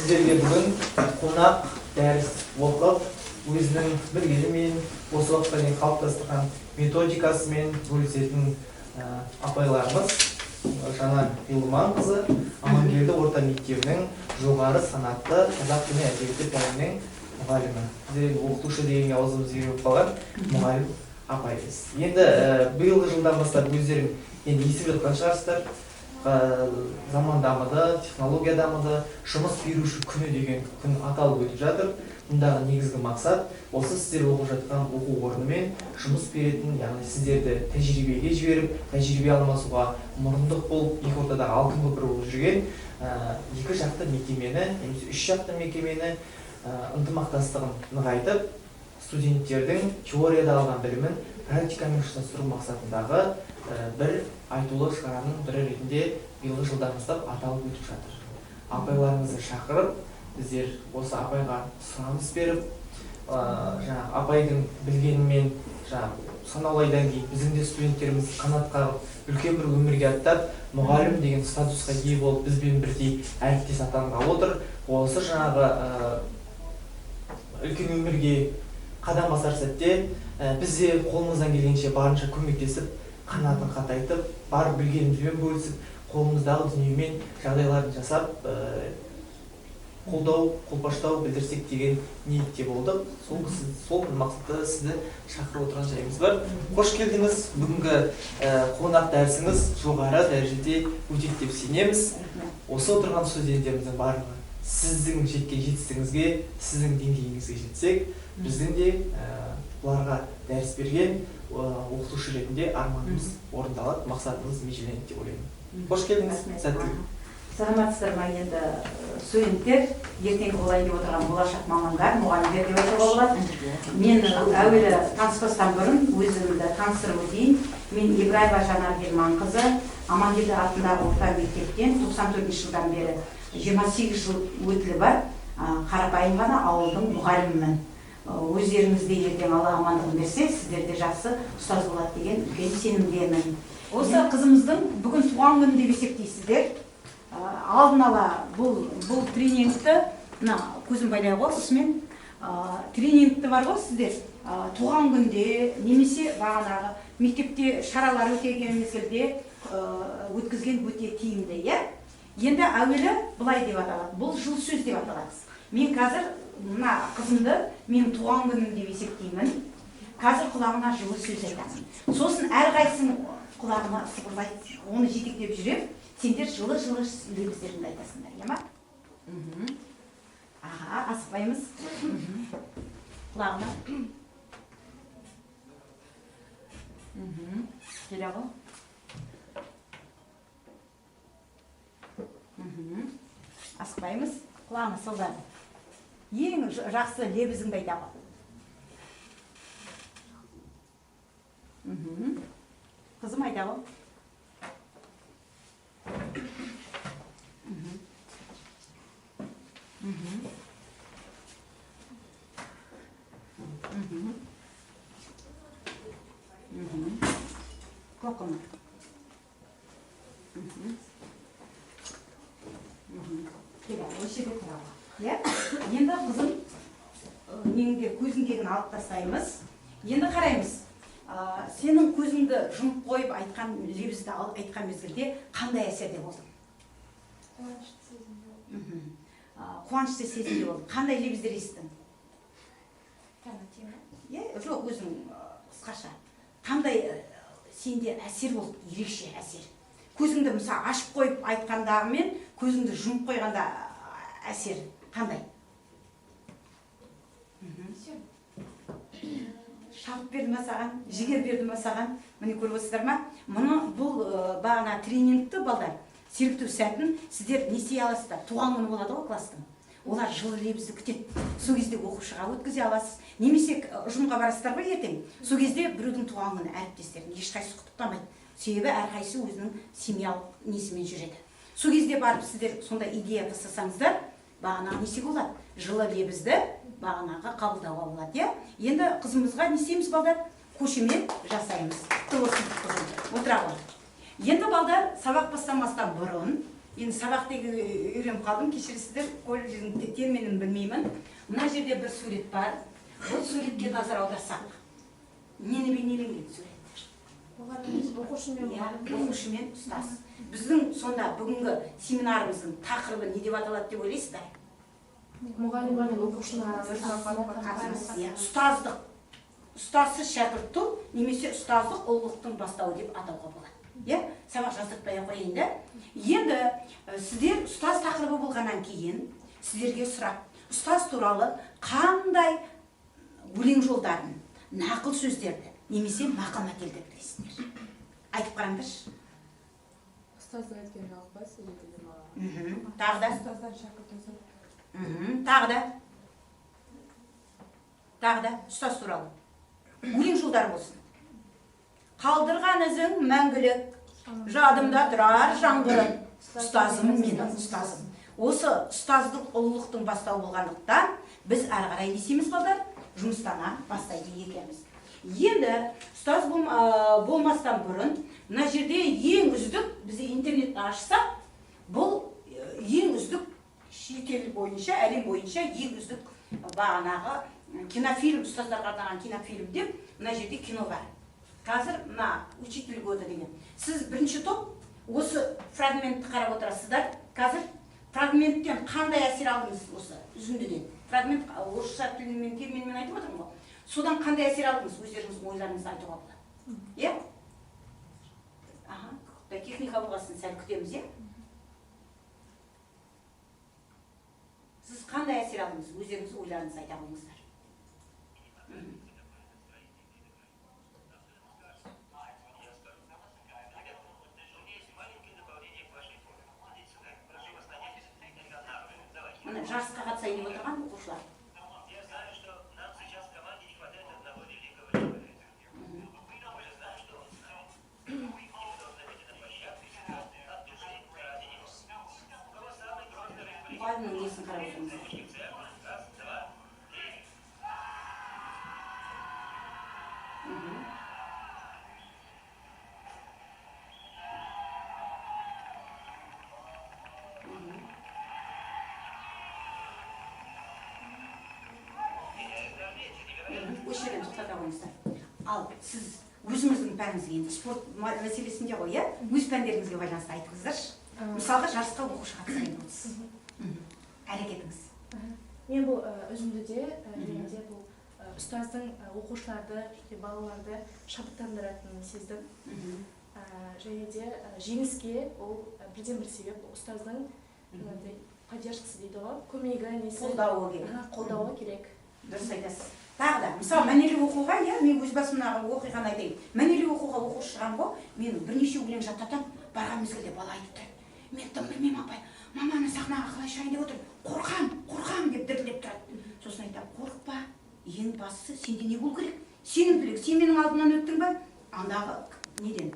сіздерге бүгін қонақ дәріс оқып, өзінің білгенімен, осы уақытқа дейін қалыптастырған методикасымен бөлісетін апайларымыз Жанар Елуманқызы Амангелді орта мектебінің жоғары санатты қазақ тілі әдебиеті пәнінің мұғалімі. Біздер оқытушы дегенге аузымыз үйреніп қалған мұғалім апайымыз. Енді биылғы жылдан бастап өздерің енді естіп жатқан шығарсыздар. Заман дамыды, технология дамыды, жұмыс беруші күні деген күн аталып өтіп жатыр. Мұндағы негізгі мақсат осы сіздер оқып жатқан оқу орнымен жұмыс беретін, яғни сіздерді тәжірибеге жіберіп, тәжірибе алмасуға мұрындық болып, екі ортадағы алтын көпір болып жүрген екі жақты мекемені, немесе үш жақты мекемені ынтымақтастығын нығайтып, студенттердің теорияда алған білімін практикамен ұштастыру мақсатындағы бір айтулы шараның бірі ретінде биылғы жылдан бастап аталып өтіп жатыр. Апайларымызды шақырып, біздер осы апайға сұраныс беріп, апайдың білгенімен санаулы айдан кейін біздің де студенттеріміз қанат қағып үлкен бір өмірге аттап, мұғалім деген статусқа ие болып, бізбен бірдей әріптес атанғалы отыр. Осы үлкен өмірге қадам басар сәтте біз де қолымыздан келгенше барынша көмектесіп, қанатын қатайтып, бар білгенімізбен бөлісіп, қолымыздағы дүниемен жағдайларын жасап, қолдау, қолпаштау білдірсек деген ниетте болдық. Сол мақсатта сізді шақырып отырған жайымыз бар. Қош келдіңіз. Бүгінгі қонақ дәрісіңіз жоғары дәрежеде өтеді деп сенеміз. Осы отырған студенттеріміздің барлығы сіздің жеткен жетістігіңізге, сіздің деңгейіңізге жетсек, біздің де бұларға дәріс берген оқытушы ретінде арманымыз орындалады, мақсатымыз межеленеді деп ойлаймын. Қош келдіңіз. Сәттілік. Саламатсыздар ма енді студенттер, ертеңгі болайын деп отырған болашақ мамандар, мұғалімдер деп айтуға болады. Мен әуелі таныспастан бұрын өзімді таныстырып өтейін. Мен Ибраева Жанар Елуманқызы, Амангелді атындағы орта мектептен 94 жылдан бері 28 жыл өтілі бар, қарапайым ғана ауылдың мұғалімімін. Өздеріңізде ертең Алла амандығын берсе, сіздерде жақсы ұстаз болады деген үлкен сенімдемін. Осы қызымыздың бүгін туған күні деп есептейсіздер. Алдын ала бұл тренингті, көзім байлай ғой, осымен тренингті бар ғой сіздер, туған күнде, немесе бағанағы мектепте шаралар өтеген мезгілде өткізген өте тиімді, иә? Енді әуелі былай деп аталады, бұл жыл сөз деп аталады. Мен қазір мына қызымды менің туған күнім деп есептеймін. Қазір құлағына жылы сөз айтамын. Сосын әрқайсының құлағына сыбырлайды, оны жетектеп жүріп, сендер жылы лебіздеріңді айтасыңдар, иә ма? Аға, асықпаймыз. Құлағына. Келе ғой. Асықпаймыз. Құлағына сылдар. Ең жақсы лебізіңді айта ғой. Қызым айта ғой. Қоқыны. Осы жерде тұра ғой. Енді қызым, неңде көзіндегін алып тастаймыз. Енді қараймыз. Сенің көзіңді жұмып қойып айтқан лебізді айтқан мезгілде қандай әсерде болдың? Қуанышты сезімде болдың. Қандай лебіздер естің? Жоқ, өзің қысқаша. Қандай сенде әсер болды, ерекше әсер? Көзіңді мысалы ашып қойып айтқандағы мен көзіңді жұмып қойғанда әсер қандай? Шабыт берді ма саған, жігер берді ма саған? Міне көріп отырсыздар ма? Бұл бағана тренингті балдар, сергіту сәтін сіздер не істей аласыздар? Туған күні болады ғой кластың. Олар жылы лебізді күтеді. Сол кезде оқушыға өткізе аласыз. Немесе ұжымға барасыздар ғой ертең. Сол кезде біреудің туған күні әріптестерін ешқайсысы құттықтамайды. Себебі әрқайсысы өзінің семьялық несімен жүреді. Сол кезде барып сіздер сондай идея тастасаңыздар, бағанағы не істеуге болады? Жылы лебізді бағанағы қабылдауға болады. Енді қызымызға не істейміз балдар? Қошемет жасаймыз. Отыра ғой. Енді балдар сабақ бастамастан бұрын енді сабақтегі үйреніп қалдым, кешіресіздер, колледждің терминін білмеймін. Мына жерде бір сурет бар. Бұл суретке назар аударсақ, нені бейнеленген сурет? Оқушы мен ұстаз. Біздің сонда бүгінгі семинарымыздың тақырыбы не деп аталады деп ойлайсыздар? Мұғалім мен оқушының ұстаздық. Ұстазсыз шәкірт тұл, немесе ұстаздық ұлылықтың бастауы деп атауға болады. Сабақ жаздыртпай қояйын да. Енді сіздер ұстаз тақырыбы болғаннан кейін сіздерге сұрақ, ұстаз туралы қандай өлең жолдарын, нақыл сөздерді, немесе мақал мәтелді білесіздер? Айтып қараңдаршы. ұстаздың айткен жалпы Тағы да? ұстаздан шәкірт өсіп. Тағы да ұстаз туралы өлең жолдары болсын. Қалдырған ізің мәңгілік, жадымда тұрар жаңғырын, ұстазымын мен, ұстазым. Осы ұстаздық ұлылықтың бастауы болғандықтан біз әрі қарай десеміз балдар, жұмыстана бастайды екенбіз. Енді ұстаз болмастан бұрын, мына жерде ең үздік, бізде интернетті ашсақ, бұл ең үздік шетел бойынша, әлем бойынша ең үздік бағанағы кинофильм, ұстаздарға арналған кинофильм деп, мына жерде кино бар. Қазір мына учитель года деген. Сіз бірінші топ осы фрагментті қарап отырасыздар. Қазір фрагменттен қандай әсер алдыңыз осы үзіндіден? Фрагмент орысша тілімен терминмен айтып отырмын ғой. Содан қандай әсер алдыңыз? Өздеріңіздің ойларыңызды айтуға болады. Иә? Техника болғасын сәл күтеміз, иә? Сіз қандай әсер алдыңыз? Өздеріңіз ойларыңызды айта қойыңыздар. Мына жарысқа қатысайын деп отырған оқушылар. Мұғалімнің несін қарап отырмыз? Осы жерден тоқтата қойыңыздар. Ал сіз өзіңіздің пәніңізге, енді спорт мәселесінде ғой, өз пәндеріңізге байланысты айтыңыздаршы. Мысалға жарысқа оқушы қатысайын отырсыз. Әрекетіңіз. Мен бұл үзіндіде бұл ұстаздың оқушыларды, балаларды шабыттандыратынын сездім. Және де жеңіске ол бірден бір себеп ұстаздың поддержкасы дейді ғой, көмегі, қолдауы керек. Дұрыс айтасыз. Тағы да, мысалы, мәнерлі оқуға, мен өз басымдағы оқиғаны айтайын. Мәнерлі оқуға оқушы шығам ғой, мен бірнеше өлең жаттатам, барған мезгілде бала айтып тұрады. Мен тым білмеймін апай, маманы сахнаға қалай шығайын деп отыр, қорқам деп дірілдеп тұрады. Сосын айтам, қорықпа, ең бастысы сенде не болу керек? Сенімділік, сен менің алдымнан өттің ба? Андағы неден,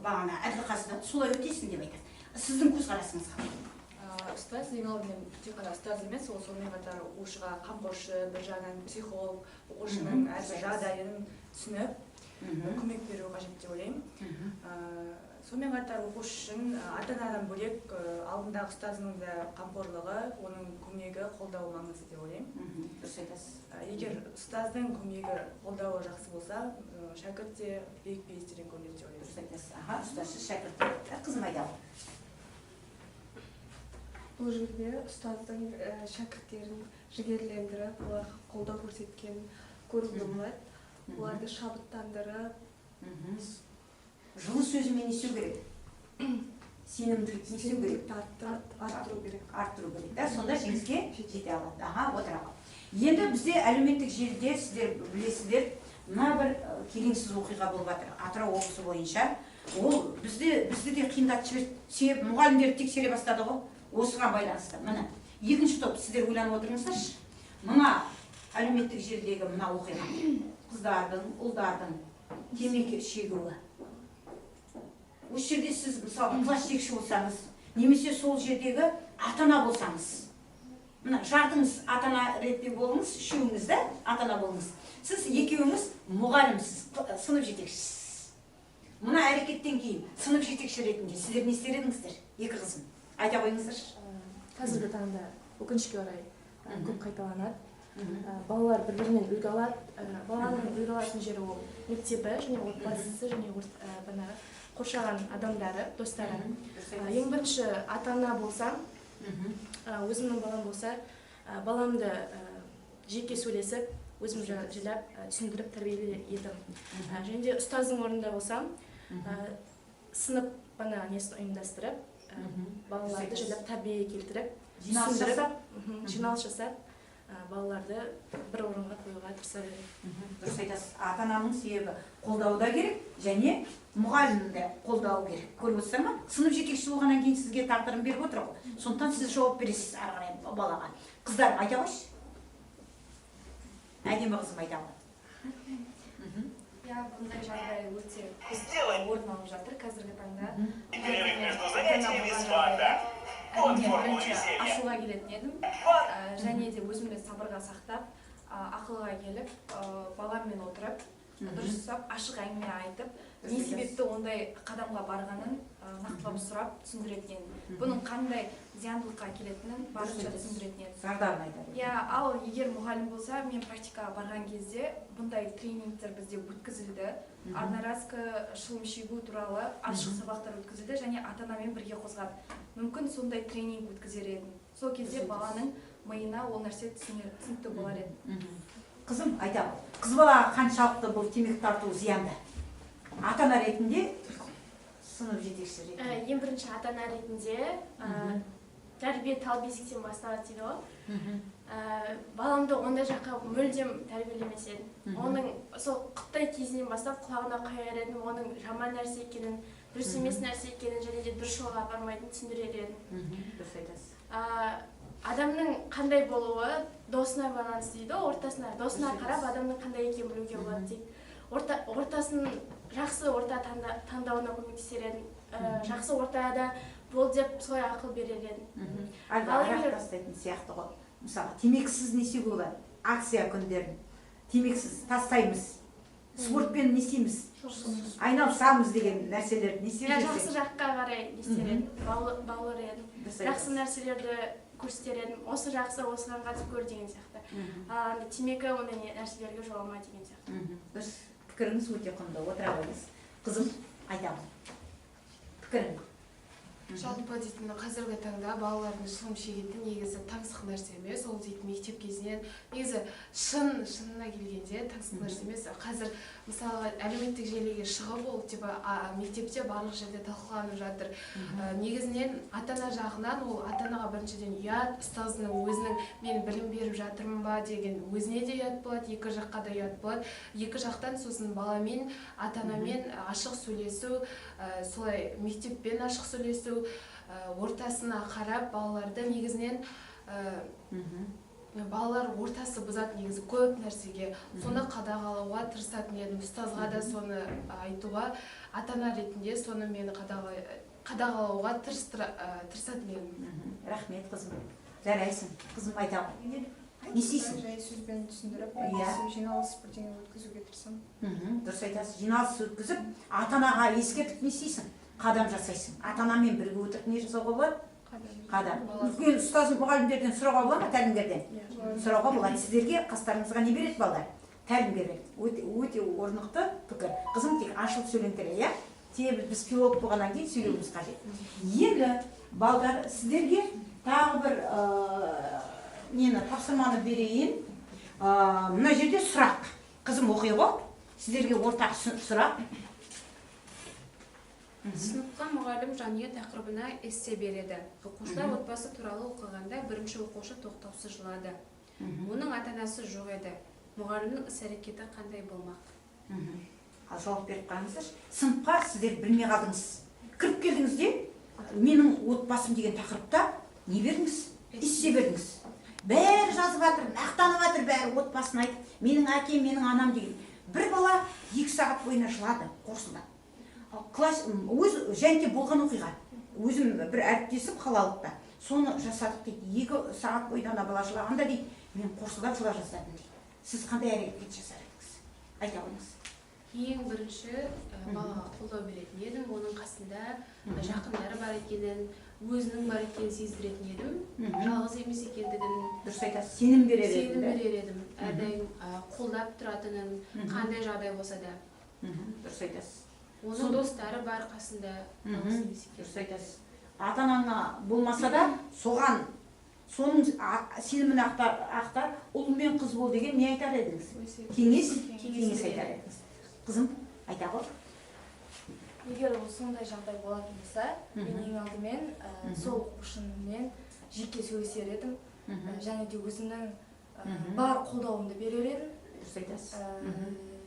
бағана әділқазыдан солай өтесің деп айтады. Сіздің көзқарасыңыз қандай? Ұстаз ең алдымен тек қана ұстаз емес, ол сонымен қатар оқушыға қамқоршы, бір жағынан психолог, оқушының әрбір жағдайын түсініп, көмек беру қажет деп ойлаймын. Сонымен қатар оқушының ата-анадан бөлек алдындағы ұстазының да қамқорлығы, оның көмегі, қолдауы маңызды деп ойлаймын. Дұрыс айтасыз. Егер ұстаздың көмегі, қолдауы жақсы болса, шәкірт те биік белестерден көрінеді деп ойлаймын. Дұрыс айтасыз. Ұстазсыз шәкірт. Қызым айтады. Бұл жерде ұстаздың шәкірттерін жігерлендіріп, оларға қолдау көрсеткен көруге болады. Оларды шабыттандырып, жылы сөзімен не істеу керек? Сенімділік не істеу керек? арттыру керек. Арттыру керек. Сонда жеңіске жете алады. Отыра қал. Енді бізде әлеуметтік желіде сіздер білесіздер, мына бір келеңсіз оқиға болып жатыр. Атырау облысы бойынша. Ол бізді де қиындатып жіберді. Себеп мұғалімдерді тексере бастады ғой. Осыған байланысты. Мына екінші топ сіздер ойланып отырыңыздаршы. Мына әлеуметтік желідегі мына оқиға. Қыздардың, ұлдардың темекі шегуі. Осы жерде сіз мысалы класс жетекші болсаңыз, немесе сол жердегі ата-ана болсаңыз, мына жартыңыз ата-ана ретінде болыңыз, үшеуіңіз де ата-ана болыңыз. Сіз екеуіңіз мұғалімсіз, сынып жетекшісіз. Мына әрекеттен кейін сынып жетекші ретінде сіздер не істер едіңіздер? Екі қызым. Айта қойыңыздаршы. Қазіргі таңда өкінішке орай көп қайталанады. Балалар бір-бірінен үлгі алады. Баланың үлгі алатын жері ол мектебі және отбасысы және қоршаған адамдары, достары. Ең бірінші ата-ана болсам, өзімнің балам болса, баламды жеке сөйлесіп, өзім жайлап, түсіндіріп, тәрбиелі едім. Және де ұстаздың орнында болсам, сынып бана несін ұйымдастырып, балаларды жайлап тәрбие келтіріп, жиналыс жасап, балаларды бір орынға қоюға тырысар едім. Дұрыс айтасыз. Ата-ананың себебі қолдау да керек, және мұғалімді де қолдау керек. Көріп отырсыздар ма? Сынып жетекшісі болғаннан кейін сізге тағдырын беріп отыр ғой. Сондықтан сіз жауап бересіз ары қарай балаға. Қыздар, айта қойшы. Әдемі қызым, айта ғой. Иә, бұндай жағдай өте көп орын алып жатыр қазіргі таңда. Бірінші ашуға келетін едім, және де өзімді сабырға сақтап, ақылға келіп, баламмен отырып, дұрыстап, ашық әңгіме айтып, не себепті ондай қадамға барғанын нақтылап сұрап түсіндіретін едім. Бұның қандай зияндылыққа келетінін барынша түсіндіретін едім. Зардабын айтады. Иә, ал егер мұғалім болса, мен практикаға барған кезде бұндай тренингтер бізде өткізілді. Одноразкі шылым шегу туралы ашық сабақтар өткізілді және ата-анамен бірге қозғады. Мүмкін сондай тренинг өткізер едім. Сол кезде баланың миына ол нәрсе түсінікті болар еді. Қызым, айта, қыз балаға қаншалықты бұл темекі тарту зиянды? Ата-ана ретінде, сынып жетекшісі ретінде. Ең бірінші ата-ана ретінде тәрбие тал бесіктен басталады дейді ғой. Баламды ондай жаққа мүлдем тәрбиелемес едім. Оның сол құттай кезінен бастап құлағына қояр едім, оның жаман нәрсе екенін, дұрыс емес нәрсе екенін және де дұрыс жолға апармайтынын түсіндірер едім. Дұрыс айтасыз. Адамның қандай болуы досына байланысты дейді, досына қарап адамның қандай екенін білуге болады дейді. Ортасын жақсы орта таңдауына көмектесер едім. Жақсы ортада бол деп солай ақыл берер едім. Арақ тастайтын сияқты ғой. Мысалы, темекісіз не істеуге болады? Акция күндерін. Темекісіз тастаймыз. Спортпен не істейміз? Айналысамыз деген нәрселерді не істер едім? Жақсы жаққа қарай не істер едім? Бауыр едім. Жақсы нәрселерді көрсетер едім. Осы жақсы, осыған қатып көр деген сияқты. Темекі ондай нәрселерге жолама деген сияқты. Дұрыс. Пікіріңіз өте құнды. Отыра қойыңыз. Қызым, айтамын. Пікірің. Жалпы дейтін қазіргі таңда балалардың шылым шегетін негізі таңсық нәрсе емес, ол дейтін мектеп кезінен негізі шынына келгенде таңсық нәрсе емес. Қазір мысалы әлеуметтік желіге шығып ол типа мектепте барлық жерде талқыланып жатыр. Негізінен ата-ана жағынан ол ата-анаға біріншіден ұят, ұстазының өзінің мен білім беріп жатырмын ба деген өзіне де ұят болады, екі жаққа да ұят болады. Екі жақтан сосын баламен, ата-анамен ашық сөйлесу, солай мектеппен ашық сөйлесу, ортасына қарап балаларды негізінен балалар ортасы бұзады негізі көп нәрсеге. Соны қадағалауға тырысатын едім. Ұстазға да соны айтуға, ата-ана ретінде соны мені қадағалауға тырысатын едім. Рахмет, қызым. Жарайсың. Қызым, айтамын. Не істейсің? Жай сөзбен түсіндіріп, жиналыс бірдеңе өткізуге тырысамын. Дұрыс айтасың. Жиналыс өткізіп, ата-анаға ескертіп не істейсің? Қадам жасайсың. Ата-анамен бірге отырып не жасауға болады? Қадам. Үлкен ұстаз мұғалімдерден сұрауға болады ма, тәлімгерден? Сұрауға болады. Сіздерге қастарыңызға не береді балалар? Тәлімгер береді. Өте орнықты пікір. Қызым, тек ашылып сөйлеу керек, иә? Себебі біз филолог болғаннан кейін сөйлеуіміз қажет. Енді балдар сіздерге тағы бір тапсырманы берейін. Мына жерде сұрақ. Қызым, оқи ғой. Сіздерге ортақ сұрақ. Сыныпқа мұғалім жанұя тақырыбына эссе береді. Оқушылар отбасы туралы оқығанда бірінші оқушы тоқтаусыз жылады. Оның ата-анасы жоқ еді. Мұғалімнің іс-әрекеті қандай болмақ? Ал жауап беріп қараңыздар. Сыныпқа сіздер білмей қалдыңыз. Кіріп келдіңізде, менің отбасым деген тақырыпта не бердіңіз? Эссе бердіңіз. Бәрі жазып жатыр, мақтанып жатыр, бәрі отбасын айтып, менің әкем, менің анам деген. Бір бала 2 сағат бойына жылады, қорсылдап. Және болған оқиға. Өзім бір әріптесім қалалықта. Соны жасадық дейді. 2 сағат бойда ана бала жылағанда дейді, мен қорсылдап жыла жаздадым дейді. Сіз қандай әрекет жасар едіңіз? Айта қойыңыз. ең бірінші балаға қолдау беретін едім. Оның қасында жақындары бар екенін, өзінің бар екенін сездіретін едім. Жалғыз емес екендігін, дұрыс айтасыз, сенім берер сенім берер едім. Әрдайым қолдап тұратынын, қандай жағдай болса да. Дұрыс айтасыз. Оның достары бар қасында, жалғыз емес екенін. Дұрыс айтасыз. Ата-анаңа болмаса да, соның сенімін ақтар, ұл мен қыз бол деген не айтар едіңіз? Кеңес айтар едіңіз. Қызым, айта ғой. Егер ол сондай жағдай болатын болса, мен ең алдымен сол оқушымен жеке сөйлесер едім, және де өзімнің бар қолдауымды берер едім. Дұрыс айтасыз.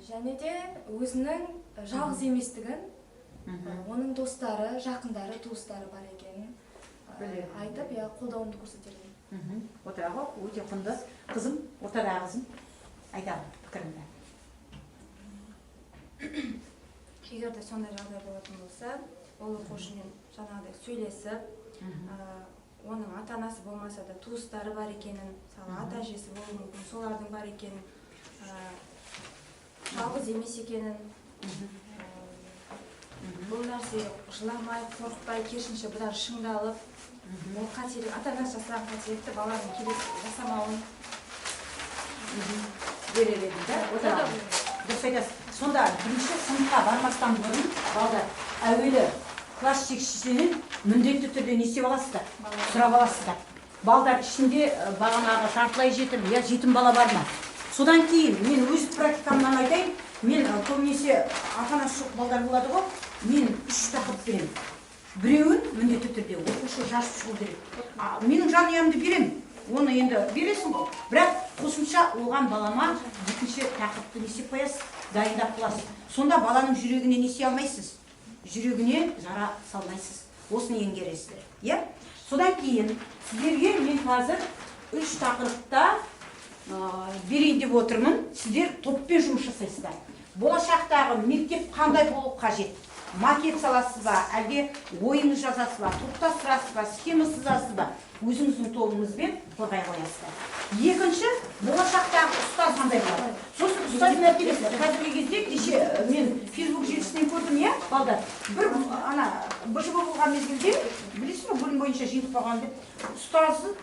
Және де өзінің жалғыз еместігін, оның достары, жақындары, туыстары бар екенін айтып, қолдауымды көрсетер едім. Отыра ғой, өте құнды. Қызым, ортадағы қызым, айтады пікіріңді. Егер де сондай жағдай болатын болса, ол оқушымен жаңағыдай сөйлесіп, оның ата-анасы болмаса да туыстары бар екенін, ата-әжесі болуы мүмкін, солардың бар екенін, жалғыз емес екенін, бұл нәрсе жыламай, қорықпай, керісінше бұдан шыңдалып, ол қателік, ата-анасы жасаған қателікті баланың келесі жасамауын берер едім да? Дұрыс айтасыз. Сонда бірінші сыныпқа бармастан бұрын балдар әуелі класс жетекшісінен міндетті түрде не істеп аласыздар? Сұрап аласыздар. Балдар ішінде бағанағы жартылай жетім, я жетім бала бар ма? Содан кейін мен өз практикамнан айтайын, мен көбінесе ата-анасы жоқ балдар болады ғой, мен 3 тақырып беремін. Біреуін міндетті түрде оқушы жазып шығу керек. Менің жанұямды беремін. Оны енді бересің ғой. Бірақ қосымша оған балама екінші тақырыпты не істеп қоясыз, дайындап қыласыз. Сонда баланың жүрегіне не істей алмайсыз? Жүрегіне жара салмайсыз. Осыны еңгересіздер. Иә? Содан кейін сіздерге мен қазір 3 тақырыпта берейін деп отырмын. Сіздер топпен жұмыс жасайсыздар. Болашақтағы мектеп қандай болу қажет? Макет саласыз ба, әлде ойыңыз жазасыз ба, топтастырасыз ба, схема сызасыз ба, өзіңіздің тобыңызбен қорғай қоясыздар. Екінші, болашақтағы ұстаз қандай болады? Сосын ұстаз мәртебесі. Қазіргі кезде кеше мен Facebook желісінен көрдім, иә, балдар. Бір БЖБ болған мезгілде, білесіз бе, бөлім бойынша жиналып қалған деп, ұстазы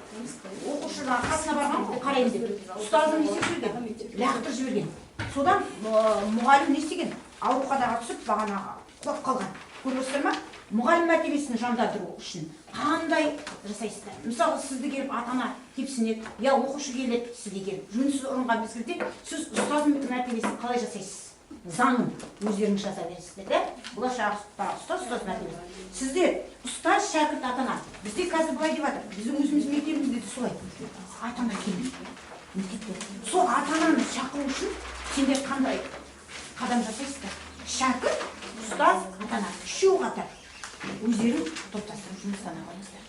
оқушыға қасына барған, қарайын деп. Ұстазын не істеп жіберген? Лақтырып жіберген. Содан мұғалім не істеген? Ауруханаға түсіп, бағана құлап қалған. Көресіздер ма? Мұғалім мәртебесін жандандыру үшін қандай жасайсыздар? Мысалы, сізді келіп ата-ана тепсінеді, я оқушы келеді сізге келіп, жөнсіз ұрынған мезгілде сіз ұстаз мәртебесін қалай жасайсыз? Заңын өздеріңіз жаза бересіздер, да? Болашақта ұстаз мәртебесі. Сіздер ұстаз, шәкірт, ата-ана. Бізде қазір былай деп жатыр. Біздің өзіміз мектебімізде де солай. Ата-ана келмейді. Мектепте. Сол ата-ананы шақыру үшін сендер қандай қадам жасайсыздар? Шәкірт, ұстаз, ата-ана, үшеуі қатар өздерін топтастырып жұмыстана қойыңыздар.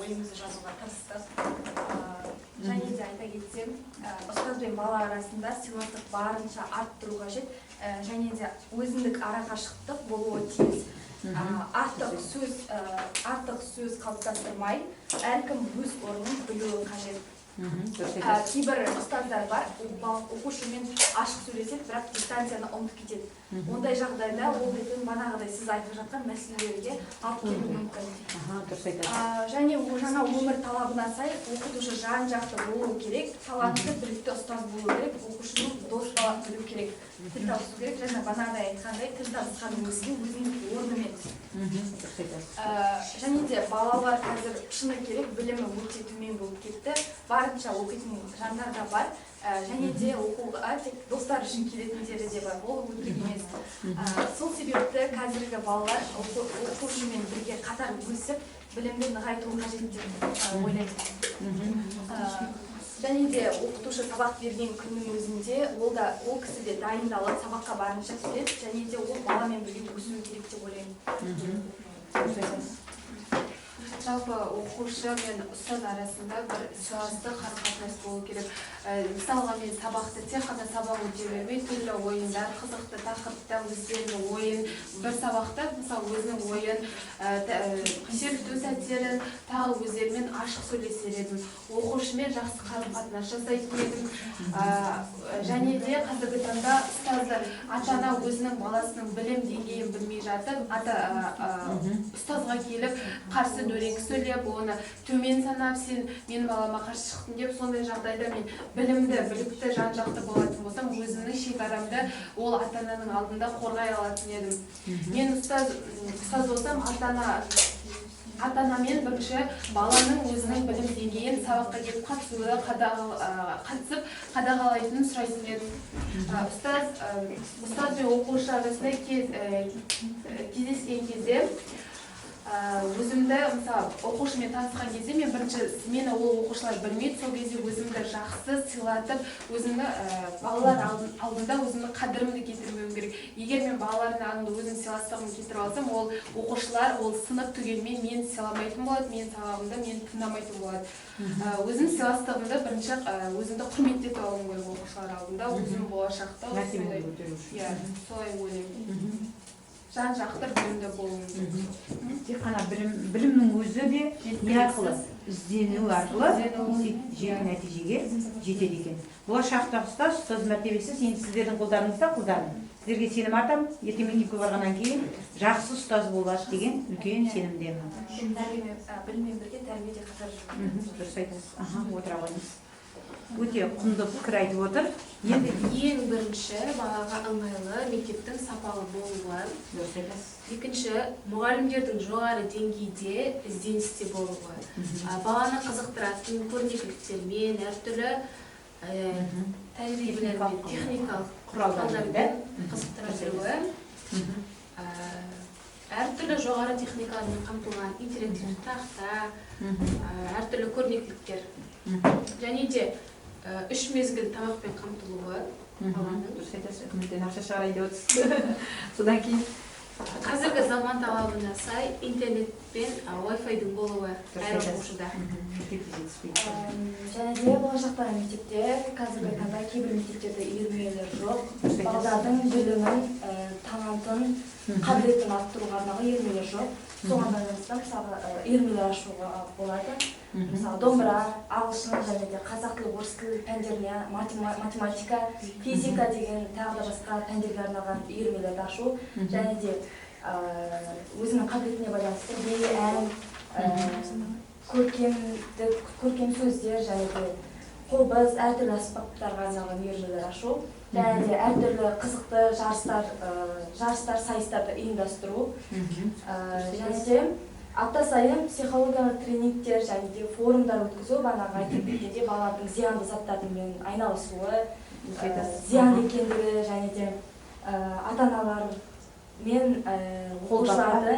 ойымызды жазуға тырыстық. Және де айта кетсем, ұстаз бен бала арасында сыйластық барынша арттыру қажет, және де өзіндік арақашықтық болуы тиіс. Артық сөз қалыптастырмай, әркім өз орнын білуі қажет. Кейбір ұстаздар бар, оқушымен ашық сөйлеседі, бірақ дистанцияны ұмытып кетеді. Ондай жағдайда ол бетін манағыдай сіз айтып жатқан мәселелерге алып келуі мүмкін. Және жаңа өмір талабына сай оқытушы жан-жақты болуы керек, талантты білікті ұстаз болуы керек, оқушының дос бала білу керек. керек, тіл табысу керек. Жаңа бағанағыдай айтқандай тіл табысқанның өзінің өзінің орнымен. Және де балалар қазір шыны керек білімі өте төмен болып кетті. Барынша оқитын жандар да бар. Және де оқуға тек достар үшін келетіндері де бар. Ол өтірік емес. Сол себепті қазіргі балалар оқушымен бірге қатар өсіп, білімді нығайту қажет деп ойлаймын. Және де оқытушы сабақ берген күннің өзінде ол кісі де дайындалып, сабаққа барынша түседі, және де ол баламен бірге өсуі керек деп ойлаймын. Жалпы оқушы мен ұстаз арасында бір сыйластық қарым-қатынас болу керек. Мысалға мен сабақты тек қана сабақ өте бермей, түрлі ойындар, қызықты тақырыпта өздерінің ойын, бір сабақта мысалы өзінің ойын, серпіту сәттерін тағы өздерімен ашық сөйлесер едім. Оқушымен жақсы қарым-қатынас жасайтын едім. Және де қазіргі таңда ұстаздар ата-ана өзінің баласының білім деңгейін білмей жатып, ұстазға келіп қарсы дөрекі сөйлеп, оны төмен санап, сен менің балама қарсы шықтың деп, сондай жағдайда мен білімді, білікті, жан-жақты болатын болсам, өзімнің шекарамды ол ата-ананың алдында қорғай алатын едім. Мен ұстаз болсам, ата-анамен бірінші баланың өзінің білім деңгейін сабаққа келіп қатысуды, қатысып қадағалайтынын сұрайтын едім. Ұстаз бен оқушы арасында кездескен кезде өзімді, мысалы, оқушымен танысқан кезде мен бірінші, мені ол оқушылар білмейді, сол кезде өзімді жақсы сыйлатып, өзімді балалар алдында өзімді қадірімді кетірмеуім керек. Егер мен балалардың алдында өзімнің сыйластығымды кетіріп алсам, ол оқушылар, ол сынып түгелмен мені сыйламайтын болады, менің сабағымды мені тыңдамайтын болады. Өзімнің сыйластығымды бірінші өзімді құрметтетіп алуым керек оқушылар алдында, өзім болашақта солай ойлаймын. Жан-жақты білімді болуымыз. Тек қана білімнің өзі де не арқылы? Іздену арқылы нәтижеге жетеді екен. Болашақта ұстаз мәртебесі сіздердің қолдарыңызда, қыздарым. Сіздерге сенім артам, ертең мектепке барғаннан кейін жақсы ұстаз болады деген үлкен сенімдемін. Біліммен бірге тәрбиеде қатар жүрмін. Дұрыс айтасыз. Отыра қойыңыз. Өте құнды пікір айтып отыр. Енді ең бірінші балаға ыңғайлы мектептің сапалы болуы. Екінші, мұғалімдердің жоғары деңгейде ізденісте болуы. Баланы қызықтыратын көрнекіліктермен, әртүрлі тәжірибелермен, техникалық құралдармен қызықтыра жүруі. Әртүрлі жоғары техникамен қамтылған интерактивті тақта, әртүрлі көрнекіліктер. Және де 3 мезгіл тамақпен қамтылуы. Дұрыс айтасыз, үкіметтен ақша шығарайын деп отырсыз. Содан кейін қазіргі заман талабына сай интернет пен Wi-Fi-дің болуы әр оқушыда. Және де болашақтағы мектепте қазіргі таңда кейбір мектептерде үйірмелер жоқ. Балалардың білімін, талантын, қабілетін арттыруға арналған үйірмелер жоқ. Соған байланысты мысалы үйірмелер ашуға болады. Мысалы домбыра, ағылшын және де қазақ тілі, орыс тілі пәндеріне, математика, физика деген тағы да басқа пәндерге арналған үйірмелерді ашу, және де өзінің қабілетіне байланысты бей, ән, көркем сөздер және де қобыз, әртүрлі аспаптарға арналған үйірмелер ашу, және де әртүрлі қызықты жарыстар, сайыстарды ұйымдастыру, және де апта сайын психологиялық тренингтер және де форумдар өткізу, бағанағы айтып кеткенде балалардың зиянды заттармен айналысуы, зиянды екендігі, және де ата-аналар мен оқушыларды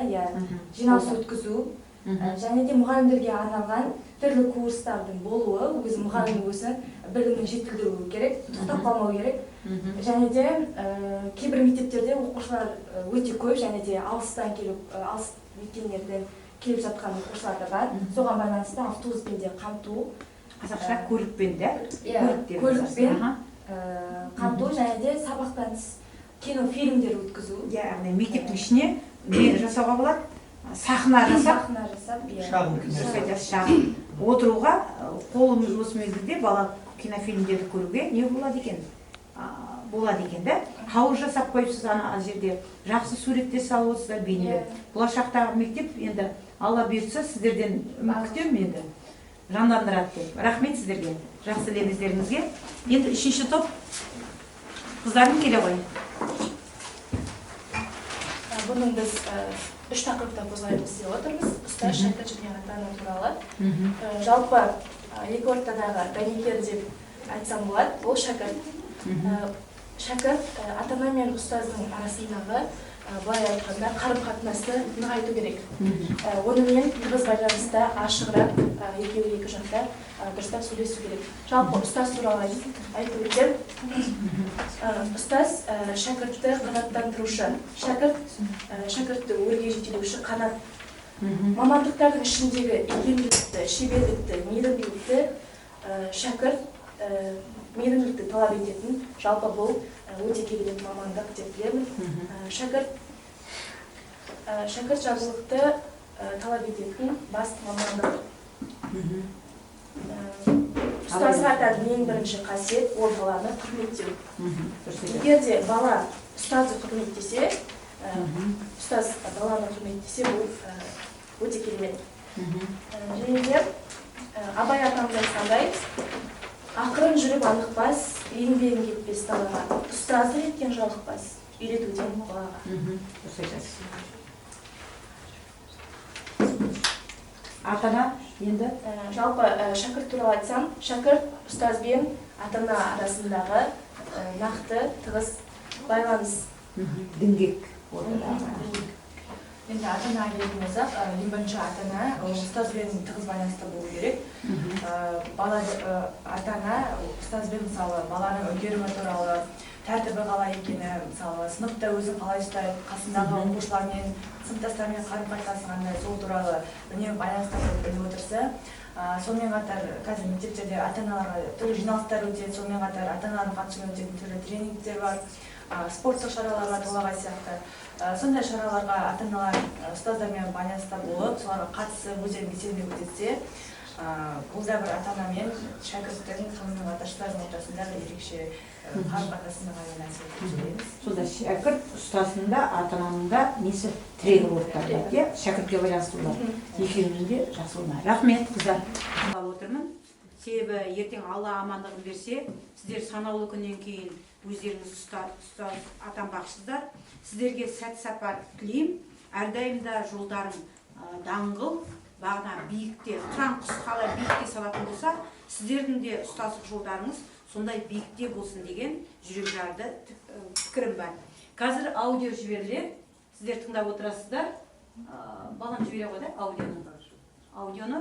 жиналыс өткізу, және де мұғалімдерге арналған түрлі курстардың болуы, өзі мұғалімнің өзін білімін жетілдіруі керек, тоқтап қалмау керек. Және де кейбір мектептерде оқушылар өте көп, және де алыстан келіп, алыс мекендерден келіп жатқан оқушылар да бар. Соған байланысты автобуспен де қамту, қазақша көлікпен де, көлікпен қамту, және де сабақтан тыс кинофильмдер өткізу. Яғни мектептің ішіне не жасауға болады? Сахна жасап, шағын отыруға, қолым осы мезгілде бала кинофильмдерді көруге не болады екен? Болады екен да? Қауыз жасап қойыпсыз ана жерде, жақсы суретте салып отырсыздар бейнелер. Болашақтағы мектеп енді Алла бұйыртса сіздерден үміт күтемін енді. Жандандырады деп. Рахмет сіздерге, жақсы лебіздеріңізге. Енді үшінші топ Қыздарым келе ғой. Бұның біз үш тақырыпта қозғаймыз деп отырмыз. Ұстаз, шәкірт және ата-ана туралы. Жалпы екі ортадағы дәнекер деп айтсам болады, ол шәкірт. Шәкірт ата-ана мен ұстаздың арасындағы былай айтқанда қарым-қатынасты нығайту керек. Онымен тығыз байланыста ашығырақ екеуі екі жақта дұрыстап сөйлесу керек. Жалпы ұстаз туралы айту өтсем, ұстаз шәкіртті қанаттандырушы, шәкіртті өрге жетелеуші қанат. Мамандықтардың ішіндегі икемділікті, шеберлікті, мейірімділікті шәкірт мейірімділікті талап ететін, жалпы бұл өте керемет мамандық деп білемін. Шәкірт жақсылықты талап ететін басты мамандық. Ұстазға тән ең бірінші қасиет ол баланы құрметтеу. Егер де бала ұстазды құрметтесе, ұстаз баланы құрметтесе, бұл өте керемет. Және де Абай атамыз айтқандай, ақырын жүріп анықпас, еңбегін кетпес далаға, ұстазды еткен жалықпас, үйретуден балаға. Ата-ана енді Жалпы шәкірт туралы айтсам, шәкірт ұстаз бен ата-ана арасындағы нақты тығыз байланыс. діңгек. Енді ата-ана келетін болсақ, ең бірінші ата-ана ұстазбен тығыз байланыста болу керек. Бала ата-ана ұстазбен мысалы баланың үлгерімі туралы, тәртібі қалай екені, мысалы сыныпта өзін қалай ұстайды, қасындағы оқушылармен, сыныптастармен қарым-қатынасы қандай, сол туралы үнемі байланыста болып біліп отырса, сонымен қатар қазір мектептерде ата-аналарға түрлі жиналыстар өтеді, сонымен қатар ата-аналардың қатысуымен өтетін түрлі тренингтер бар, спорттық шараларға толағай сияқты. Сондай шараларға ата-аналар ұстаздармен байланыста болып, соларға қатысып, өздерінің белсенді өтсе, бұл да бір ата-ана мен шәкірттің сонымен қатар ұстаздың ортасындағы ерекше қарым-қатынасына ғана әсер етіп сөйлейміз. Сонда шәкірт ұстаздың да ата-ананың да несі тірегі болып табылады, шәкіртке байланысты болады. Екеуінің де жақсы болмайды. Рахмет, қыздар. Отырмын. Себебі ертең Алла амандығын берсе, сіздер санаулы күннен кейін өздеріңіз ұстаз атанбақсыздар. Сіздерге сәт сапар тілеймін. Әрдайым да жолдарың даңғыл, бағына биікте, қыран құс қалай биікте салатын болса, сіздердің де ұстаздық жолдарыңыз сондай биікте болсын деген жүрекжарды пікірім бар. Қазір аудио жіберіледі. Сіздер тыңдап отырасыздар. Балам жібере ғой да аудионы.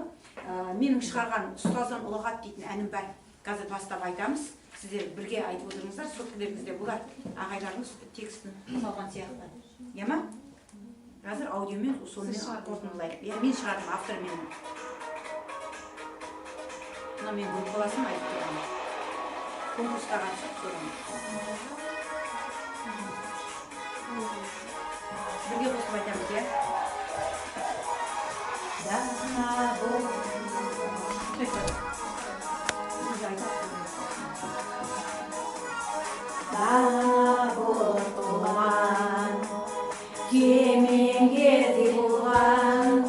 Менің шығарған ұстаздан ұлағат дейтін әнім бар. Қазір бастап айтамыз. Сіздер бірге айтып отырыңыздар. Сөткілеріңізде бұлар ағайларыңыз текстін салған сияқты. Ема? Қазір аудиомен сонымен қорытындылайық. Мен шығардым, автор менің. Мына мен группаласын айтып тұрамын. Конкурсқа қатысып тұрамын. Бірге қосып айтамыз, иә? Дана болып туған, кемеңгердей болған,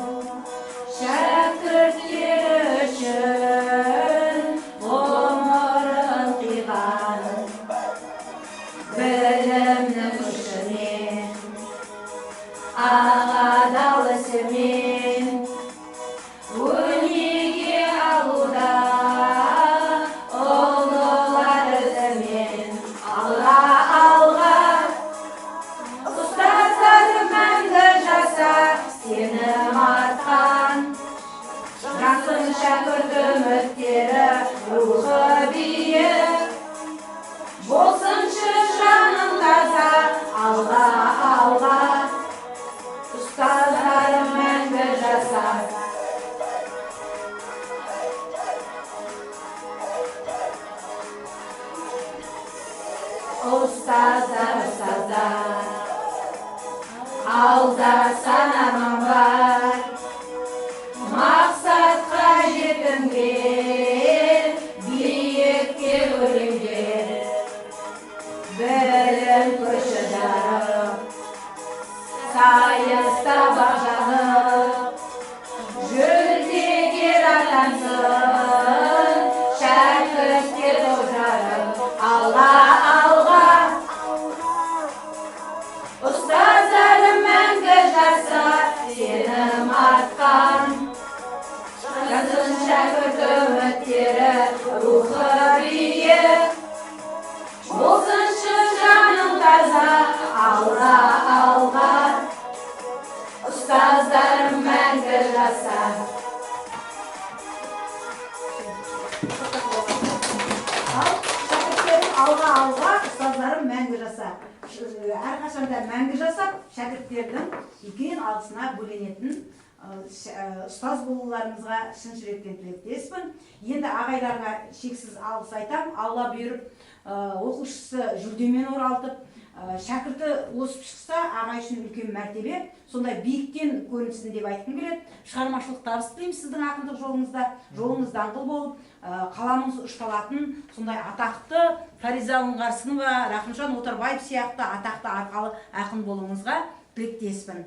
шәкірттер үшін ғұмырын қиған, білімнің күшіне ақ адал ісімен өнеге алуда ұлылар ізімен алға ұстаздар мәңгі жасар сенім артқан жасын шәкірт үміттері рухы биік болсыншы жаның таза алға ұстаздар мәңгі жасар. Ұстаздар, алда сан арман бар, мақсатқа жетіңдер, биікке өремдер, білім күші жарып, сайыста бақ жанып, жүлдегер атансын, шәкірттер топ жарып, алға алға алға ұстаздарым мәңгі жаса. Алға алға ұстаздарым мәңгі жаса. Әрқашанда мәңгі жасап, шәкірттердің үлкен алғысына бөленетін ұстаз болуларыңызға шын жүректен тілектеспін. Енді ағайларға шексіз алғыс айтам. Алла бұйырып, оқушысы жүлдемен оралтып, шәкірті осып шықса, ағай үшін үлкен мәртебе. Сондай биіктен көрінсін деп айтқым келеді. Шығармашылық табыс тілеймін сіздің ақындық жолыңызда. Жолыңыз даңғыл болып, қаламыңыз ұшталатын, сондай атақты Фариза Оңғарсынова, Рахымжан Отарбаев сияқты атақты арқалы ақын болуыңызға тілектеспін.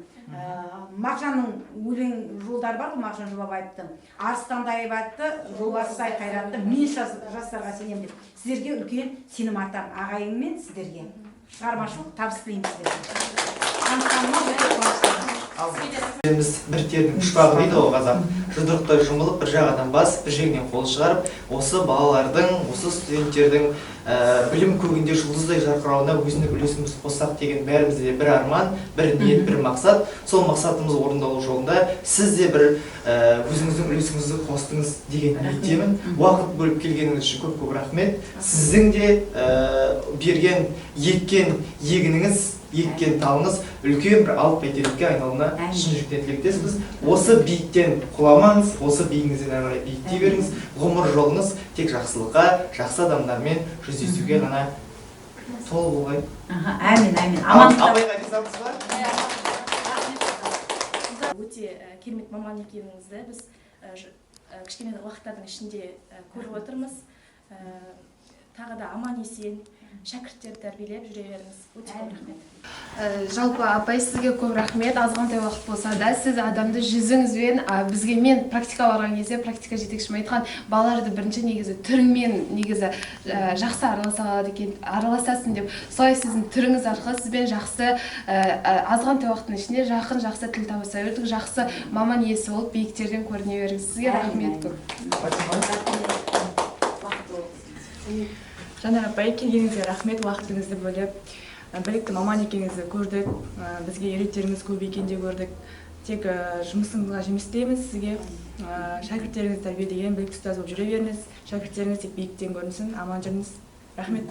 Мағжанның өлең жолдары бар ғой, Мағжан Жұмабаевтың. Арыстандай айтты, жолбасы сай қайратты, мен жастарға сенемін деп. Сіздерге үлкен сенім артам, ағайынмен сіздерге. Шығармашылық табыс тілеймін сіздерге. Біз бір тердің пұшпағы дейді ғой қазақ. Жұдырықтай жұмылып, бір жағадан бас, бір жеңнен қол шығарып, осы балалардың, осы студенттердің білім көгінде жұлдыздай жарқырауына өзіндік үлесімізді қоссақ деген бәрімізде де бір арман, бір ниет, бір мақсат. Сол мақсатымыз орындалу жолында сіз де бір өзіңіздің үлесіңізді қостыңыз деген ниеттемін. Уақыт бөліп келгеніңіз үшін көп-көп рахмет. Сіздің де берген, еккен егініңіз, еккен талыңыз үлкен бір алып бәйтерекке айналуына шын жүректен тілектеспіз. Осы биіктен құламаңыз, осы биігіңізден әрі қарай биіктей беріңіз. Ғұмыр жолыңыз тек жақсылыққа, жақсы адамдармен жүздесуге ғана толы болғай. Әмин, әмин. Абайға ризамыз ба? Өте керемет маман екеніңізді біз кішкене уақыттардың ішінде көріп отырмыз. Тағы да аман есен шәкірттер тәрбиелеп жүре беріңіз. Өте көп рахмет. Жалпы апай, сізге көп рахмет. Азғантай уақыт болса да сіз адамды жүзіңізбен, бізге мен практика барған кезде практика жетекшім айтқан, балаларды бірінші негізі түріңмен негізі жақсы араласасың деп. Солай сіздің түріңіз арқылы сізбен жақсы азғантай уақыттың ішінде жақсы тіл табыса бердік, жақсы маман иесі болып биіктерден көріне беріңіз. Сізге рахмет көп. Жанар апай, келгеніңізге рахмет, уақытыңызды бөліп. Білікті маман екеніңізді көрдік, бізге үйреттеріңіз көп екенде көрдік. Тек жұмысыңызға жеміс тілейміз сізге. Шәкірттеріңізді тәрбиелеген білікті ұстаз болып жүре беріңіз. Шәкірттеріңіз тек биіктен көрінсін, аман жүріңіз. Рахмет.